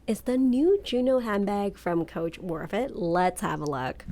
Is the new Juno handbag from Coach worth it? Let's have a look.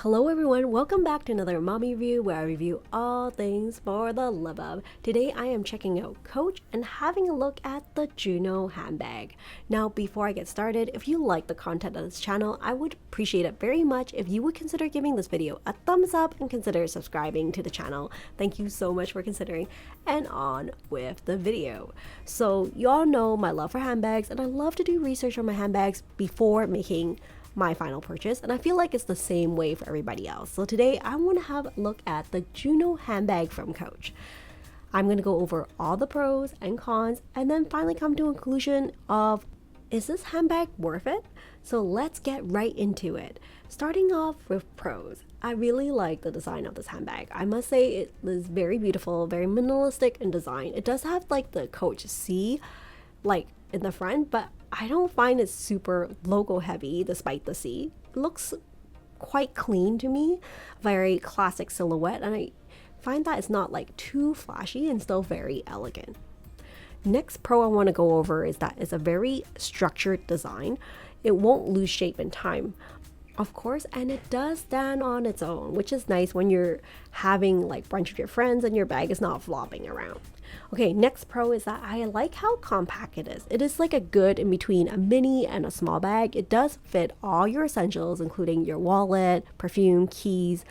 Hello everyone, welcome back to another mommy review where I review all things for the love of. Today I am checking out Coach and having a look at the Juno handbag. Now before I get started, if you like the content of this channel, I would appreciate it very much if you would consider giving this video a thumbs up and consider subscribing to the channel. Thank you so much for considering, and on with the video. So you all know my love for handbags, and I love to do research on my handbags before making my final purchase, and I feel like it's the same way for everybody else. So today I want to have a look at the Juno handbag from Coach. I'm going to go over all the pros and cons and then finally come to a conclusion of, is this handbag worth it? So let's get right into it. Starting off with pros. I really like the design of this handbag. I must say it is very beautiful, very minimalistic in design. It does have like the Coach C like in the front, but I don't find it super logo heavy despite the C. It looks quite clean to me, very classic silhouette, and I find that it's not like too flashy and still very elegant. Next pro I want to go over is that it's a very structured design. It won't lose shape in time, of course, and it does stand on its own, which is nice when you're having like brunch with your friends and your bag is not flopping around. Okay, next pro is that I like how compact it is. It is like a good in between a mini and a small bag. It does fit all your essentials, including your wallet, perfume, keys,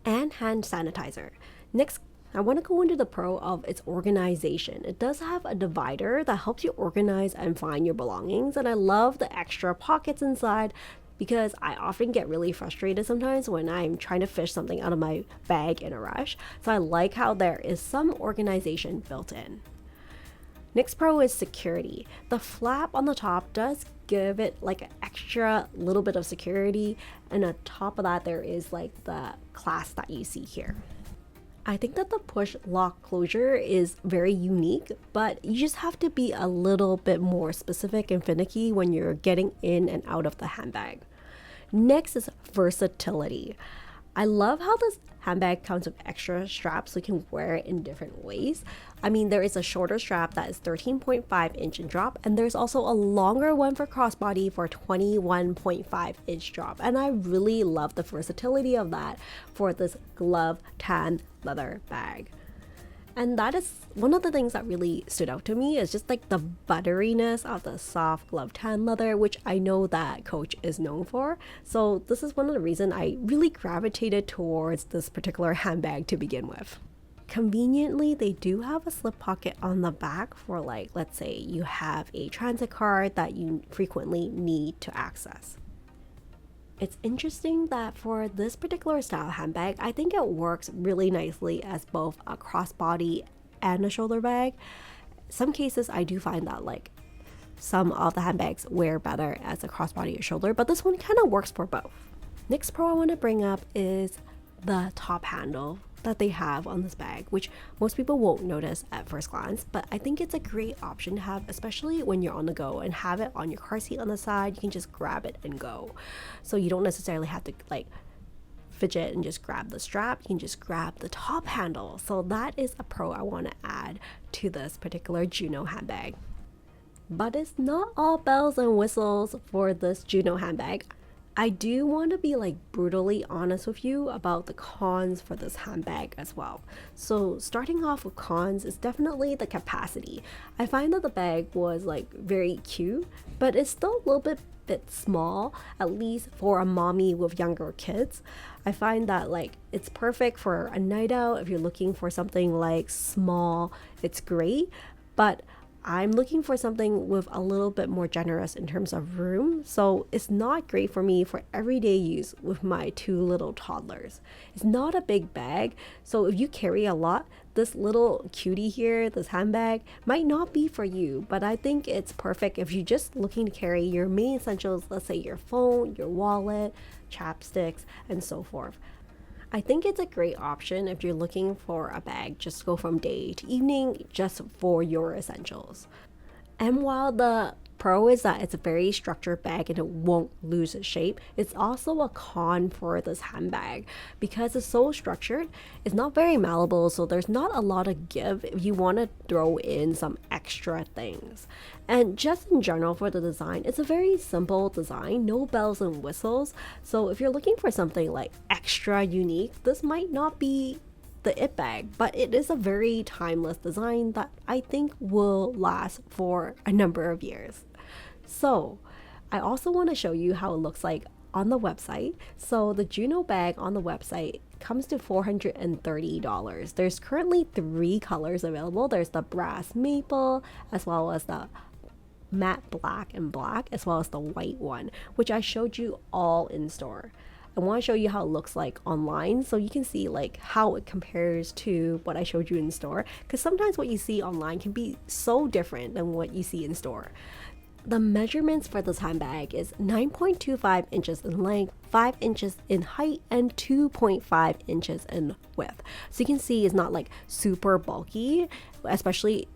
and hand sanitizer. Next, I want to go into the pro of its organization. It does have a divider that helps you organize and find your belongings, and I love the extra pockets inside, because I often get really frustrated sometimes when I'm trying to fish something out of my bag in a rush. So I like how there is some organization built in. Next pro is security. The flap on the top does give it like an extra little bit of security, and on top of that there is like the clasp that you see here. I think that the push lock closure is very unique, but you just have to be a little bit more specific and finicky when you're getting in and out of the handbag. Next is versatility. I love how this handbag comes with extra straps so you can wear it in different ways. I mean, there is a shorter strap that is 13.5 inch in drop, and there's also a longer one for crossbody for 21.5 inch drop, and I really love the versatility of that for this glove tan leather bag. And that is one of the things that really stood out to me, is just like the butteriness of the soft glove tan leather, which I know that Coach is known for. So this is one of the reasons I really gravitated towards this particular handbag to begin with. Conveniently, they do have a slip pocket on the back for, like, let's say you have a transit card that you frequently need to access. It's interesting that for this particular style handbag, I think it works really nicely as both a crossbody and a shoulder bag. Some cases I do find that like some of the handbags wear better as a crossbody or shoulder, but this one kind of works for both. Next pro I want to bring up is the top handle that they have on this bag, which most people won't notice at first glance, but I think it's a great option to have, especially when you're on the go, and have it on your car seat on the side. You can just grab it and go, so you don't necessarily have to like fidget and just grab the strap. You can just grab the top handle. So that is a pro I want to add to this particular Juno handbag. But it's not all bells and whistles for this Juno handbag. I do want to be like brutally honest with you about the cons for this handbag as well. So starting off with cons is definitely the capacity. I find that the bag was like very cute, but it's still a little bit small, at least for a mommy with younger kids. I find that like it's perfect for a night out. If you're looking for something like small, it's great, but I'm looking for something with a little bit more generous in terms of room, so it's not great for me for everyday use with my two little toddlers. It's not a big bag, so if you carry a lot, this little cutie here, this handbag, might not be for you, but I think it's perfect if you're just looking to carry your main essentials, let's say your phone, your wallet, chapsticks, and so forth. I think it's a great option if you're looking for a bag just to go from day to evening just for your essentials. And while the pro is that it's a very structured bag and it won't lose its shape, it's also a con for this handbag because it's so structured. It's not very malleable, so there's not a lot of give if you want to throw in some extra things. And just in general for the design, it's a very simple design, no bells and whistles. So if you're looking for something like extra unique, this might not be the it bag, but it is a very timeless design that I think will last for a number of years. So I also want to show you how it looks like on the website. So the Juno bag on the website comes to $430. There's currently 3 colors available. There's the brass maple, as well as the matte black and black, as well as the white one, which I showed you all in store. I want to show you how it looks like online so you can see like how it compares to what I showed you in store, because sometimes what you see online can be so different than what you see in store. The measurements for this handbag is 9.25 inches in length, 5 inches in height, and 2.5 inches in width. So you can see it's not like super bulky, especially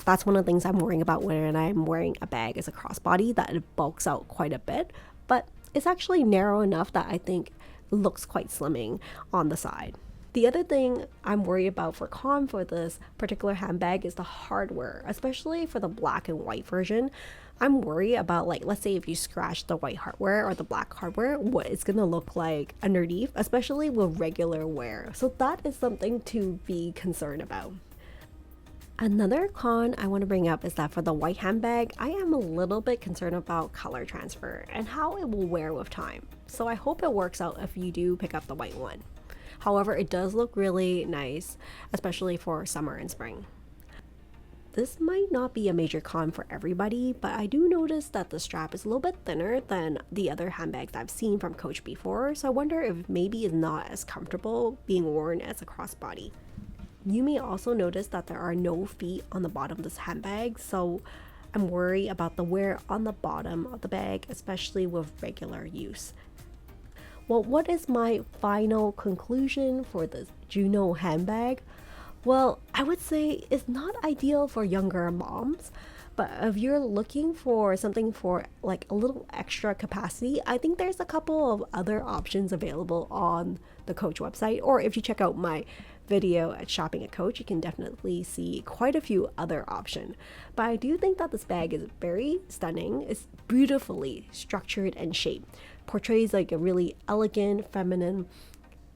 that's one of the things I'm worrying about when I'm wearing a bag as a crossbody, that it bulks out quite a bit, but it's actually narrow enough that I think looks quite slimming on the side. The other thing I'm worried about for con for this particular handbag is the hardware, especially for the black and white version. I'm worried about, like, let's say if you scratch the white hardware or the black hardware, what it's gonna look like underneath, especially with regular wear. So that is something to be concerned about. Another con I want to bring up is that for the white handbag, I am a little bit concerned about color transfer and how it will wear with time. So I hope it works out if you do pick up the white one. However, it does look really nice, especially for summer and spring. This might not be a major con for everybody, but I do notice that the strap is a little bit thinner than the other handbags I've seen from Coach before, so I wonder if maybe it's not as comfortable being worn as a crossbody. You may also notice that there are no feet on the bottom of this handbag, so I'm worried about the wear on the bottom of the bag, especially with regular use. Well, what is my final conclusion for this Juno handbag? Well, I would say it's not ideal for younger moms, but if you're looking for something for like a little extra capacity, I think there's a couple of other options available on the Coach website, or if you check out my video at shopping at Coach, you can definitely see quite a few other options. But I do think that this bag is very stunning. It's beautifully structured and shaped, portrays like a really elegant feminine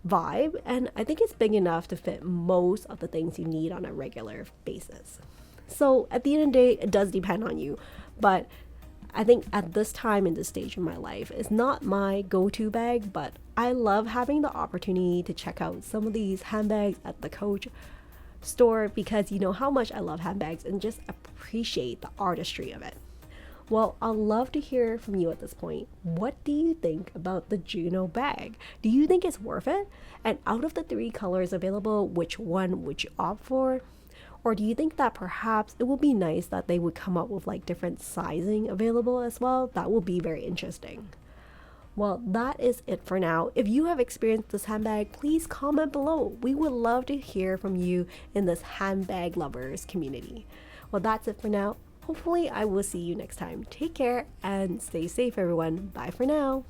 vibe, and I think it's big enough to fit most of the things you need on a regular basis. So at the end of the day, it does depend on you, but I think at this time in this stage of my life, it's not my go-to bag, but I love having the opportunity to check out some of these handbags at the Coach store because you know how much I love handbags and just appreciate the artistry of it. Well, I'd love to hear from you at this point. What do you think about the Juno bag? Do you think it's worth it? And out of the 3 colors available, which one would you opt for? Or do you think that perhaps it would be nice that they would come up with like different sizing available as well? That would be very interesting. Well, that is it for now. If you have experienced this handbag, please comment below. We would love to hear from you in this handbag lovers community. Well, that's it for now. Hopefully, I will see you next time. Take care and stay safe, everyone. Bye for now.